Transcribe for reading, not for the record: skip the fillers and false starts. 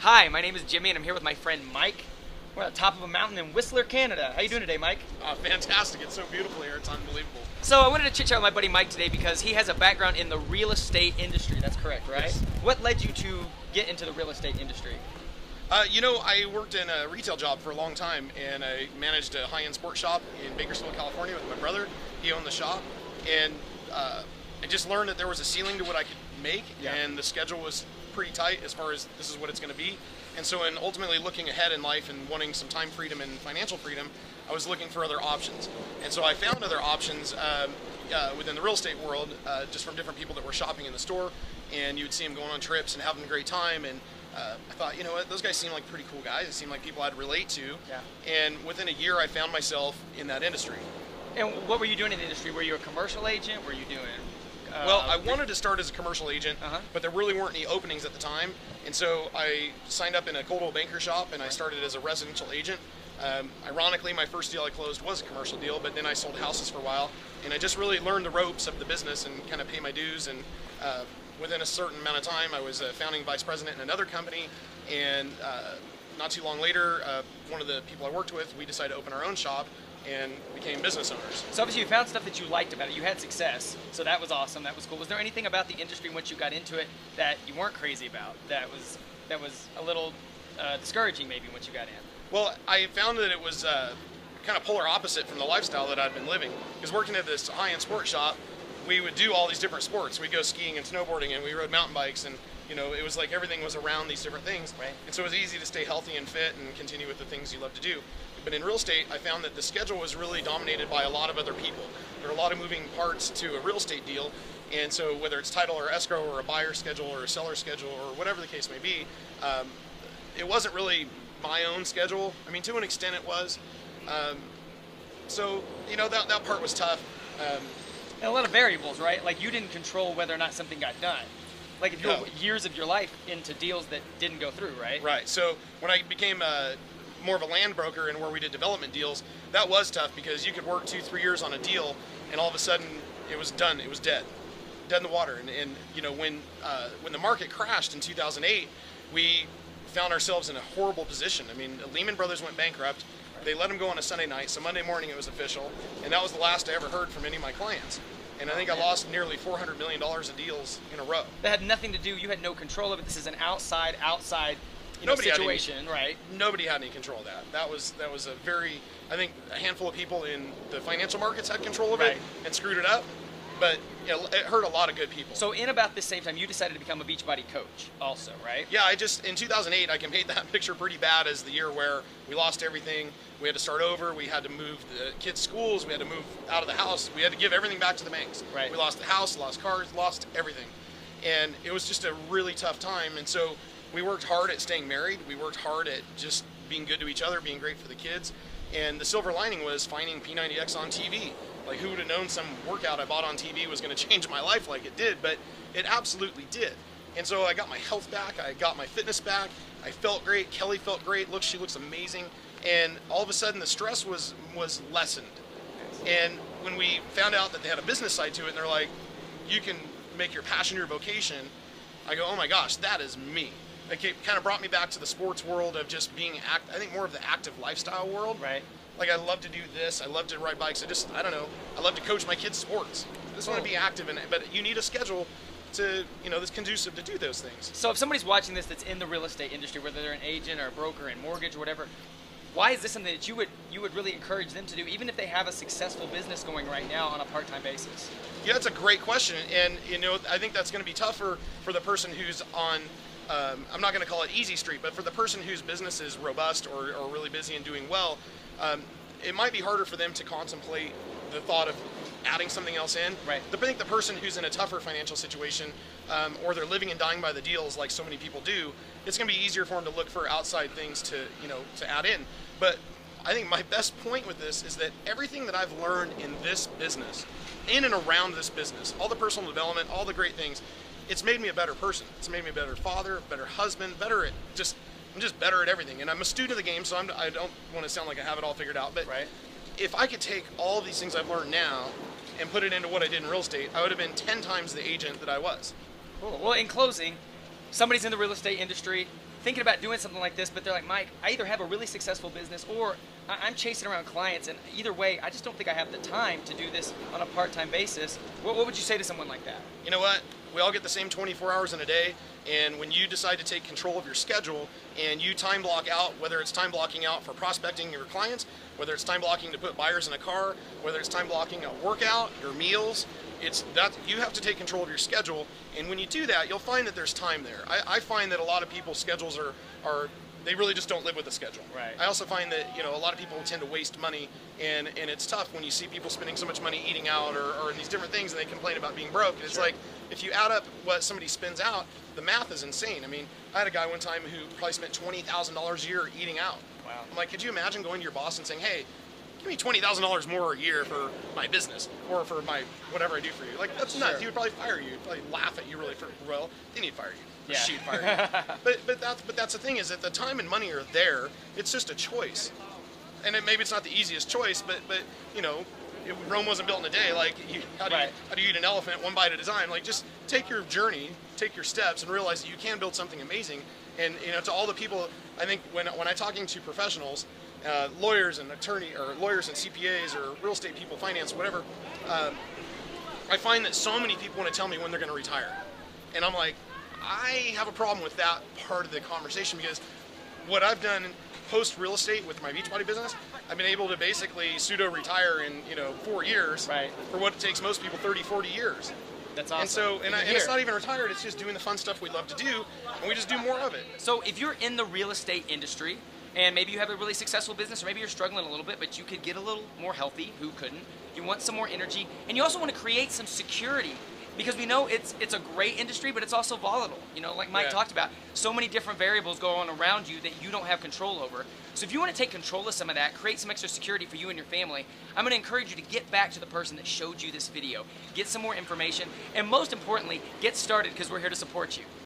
Hi, my name is Jimmy, and I'm here with my friend Mike. We're on the top of a mountain in Whistler, Canada. How you doing today, Mike? Fantastic. It's so beautiful here. It's unbelievable. So I wanted to chit-chat with my buddy Mike today because he has a background in the real estate industry. That's correct, right? Yes. What led you to get into the real estate industry? I worked in a retail job for a long time, and I managed a high-end sports shop in Bakersfield, California with my brother. He owned the shop, and I just learned that there was a ceiling to what I could make, and the schedule was pretty tight as far as this is what it's going to be. And so in ultimately looking ahead in life and wanting some time freedom and financial freedom, I was looking for other options. And so I found other options within the real estate world, just from different people that were shopping in the store, and you'd see them going on trips and having a great time. And I thought, you know what, those guys seem like pretty cool guys. They seem like people I'd relate to. Yeah. And within a year, I found myself in that industry. And what were you doing in the industry? Were you a commercial agent? Were you doing... Well, I wanted to start as a commercial agent, but there really weren't any openings at the time. And so I signed up in a Coldwell Banker shop, and I started as a residential agent. Ironically, my first deal I closed was a commercial deal, but then I sold houses for a while. And I just really learned the ropes of the business and kind of pay my dues. And within a certain amount of time, I was a founding vice president in another company. And not too long later, one of the people I worked with, we decided to open our own shop and became business owners. So obviously you found stuff that you liked about it. You had success, so that was awesome. That was cool. Was there anything about the industry once you got into it that you weren't crazy about? That was a little discouraging maybe once you got in? Well, I found that it was kind of polar opposite from the lifestyle that I'd been living. Because working at this high-end sports shop, we would do all these different sports. We'd go skiing and snowboarding, and we rode mountain bikes, and you know, it was like everything was around these different things. Right. And so it was easy to stay healthy and fit and continue with the things you love to do. But in real estate, I found that the schedule was really dominated by a lot of other people. There are a lot of moving parts to a real estate deal. And so whether it's title or escrow or a buyer schedule or a seller schedule or whatever the case may be, it wasn't really my own schedule. I mean, to an extent it was. So, you know, that part was tough. And a lot of variables, right? Like you didn't control whether or not something got done. Like if you were years of your life into deals that didn't go through, right? Right. So when I became more of a land broker and where we did development deals, that was tough because you could work 2-3 years on a deal and all of a sudden it was done. It was dead in the water. And you know, when the market crashed in 2008, we found ourselves in a horrible position. I mean, Lehman Brothers went bankrupt. They let them go on a Sunday night, so Monday morning it was official, and that was the last I ever heard from any of my clients. And I think I lost nearly $400 million of deals in a row. That had nothing to do, you had no control of it. This is an outside situation, right? Nobody had any control of that. That was a very, I think a handful of people in the financial markets had control of it and screwed it up. But you know, it hurt a lot of good people. So in about the same time, you decided to become a Beachbody coach also, right? Yeah, in 2008, I can paint that picture pretty bad as the year where we lost everything. We had to start over. We had to move the kids' schools. We had to move out of the house. We had to give everything back to the banks. Right. We lost the house, lost cars, lost everything. And it was just a really tough time. And so we worked hard at staying married. We worked hard at just being good to each other, being great for the kids. And the silver lining was finding P90X on TV. Like, who would have known some workout I bought on TV was going to change my life like it did, but it absolutely did. And so I got my health back, I got my fitness back, I felt great, Kelly felt great, she looks amazing, and all of a sudden the stress was lessened. And when we found out that they had a business side to it, and they're like, you can make your passion your vocation, I go, oh my gosh, that is me. Like, it kind of brought me back to the sports world of just being, I think more of the active lifestyle world. Right. Like, I love to do this, I love to ride bikes, I don't know, I love to coach my kids' sports. I just want to be active in it, but you need a schedule to, you know, that's conducive to do those things. So if somebody's watching this that's in the real estate industry, whether they're an agent or a broker in mortgage or whatever, why is this something that you would really encourage them to do, even if they have a successful business going right now on a part-time basis? Yeah, that's a great question, and you know, I think that's going to be tougher for the person who's on, I'm not going to call it easy street, but for the person whose business is robust or really busy and doing well, it might be harder for them to contemplate the thought of adding something else in. Right. But I think the person who's in a tougher financial situation, or they're living and dying by the deals like so many people do, it's going to be easier for them to look for outside things to, you know, to add in. But I think my best point with this is that everything that I've learned in this business, in and around this business, all the personal development, all the great things, it's made me a better person. It's made me a better father, better husband, better at I'm just better at everything. And I'm a student of the game, so I don't want to sound like I have it all figured out. But if I could take all of these things I've learned now and put it into what I did in real estate, I would have been 10 times the agent that I was. Cool. Well, in closing, somebody's in the real estate industry thinking about doing something like this, but they're like, Mike, I either have a really successful business or I'm chasing around clients, and either way, I just don't think I have the time to do this on a part-time basis. What would you say to someone like that? You know what? We all get the same 24 hours in a day, and when you decide to take control of your schedule and you time block out, whether it's time blocking out for prospecting your clients, whether it's time blocking to put buyers in a car, whether it's time blocking a workout, your meals, it's that you have to take control of your schedule, and when you do that, you'll find that there's time there. I find that a lot of people's schedules are they really just don't live with the schedule. Right. I also find that, you know, a lot of people tend to waste money, and it's tough when you see people spending so much money eating out or in these different things, and they complain about being broke. It's like, if you add up what somebody spends out, the math is insane. I mean, I had a guy one time who probably spent $20,000 a year eating out. Wow. I'm like, could you imagine going to your boss and saying, hey, give me $20,000 more a year for my business or for my whatever I do for you? Like, that's nuts. He would probably fire you. He'd probably laugh at you really for, well, then he'd fire you. Yeah. She'd fire you. but that's the thing, is that the time and money are there. It's just a choice. And maybe it's not the easiest choice, but you know, Rome wasn't built in a day. Like, how do you eat an elephant one bite at a time? Like, just take your journey, take your steps, and realize that you can build something amazing. And, you know, to all the people, I think when I'm talking to professionals, lawyers and lawyers and CPAs or real estate people, finance, whatever, I find that so many people want to tell me when they're going to retire, and I'm like, I have a problem with that part of the conversation, because what I've done post real estate with my Beachbody business, I've been able to basically pseudo-retire in, you know, 4 years, for what it takes most people 30, 40 years. That's awesome. And so, and it's not even retired, it's just doing the fun stuff we love to do, and we just do more of it. So if you're in the real estate industry, and maybe you have a really successful business, or maybe you're struggling a little bit, but you could get a little more healthy, who couldn't? You want some more energy, and you also want to create some security, because we know it's a great industry, but it's also volatile. You know, like Mike talked about, so many different variables go on around you that you don't have control over. So if you want to take control of some of that, create some extra security for you and your family, I'm going to encourage you to get back to the person that showed you this video, get some more information, and most importantly, get started, because we're here to support you.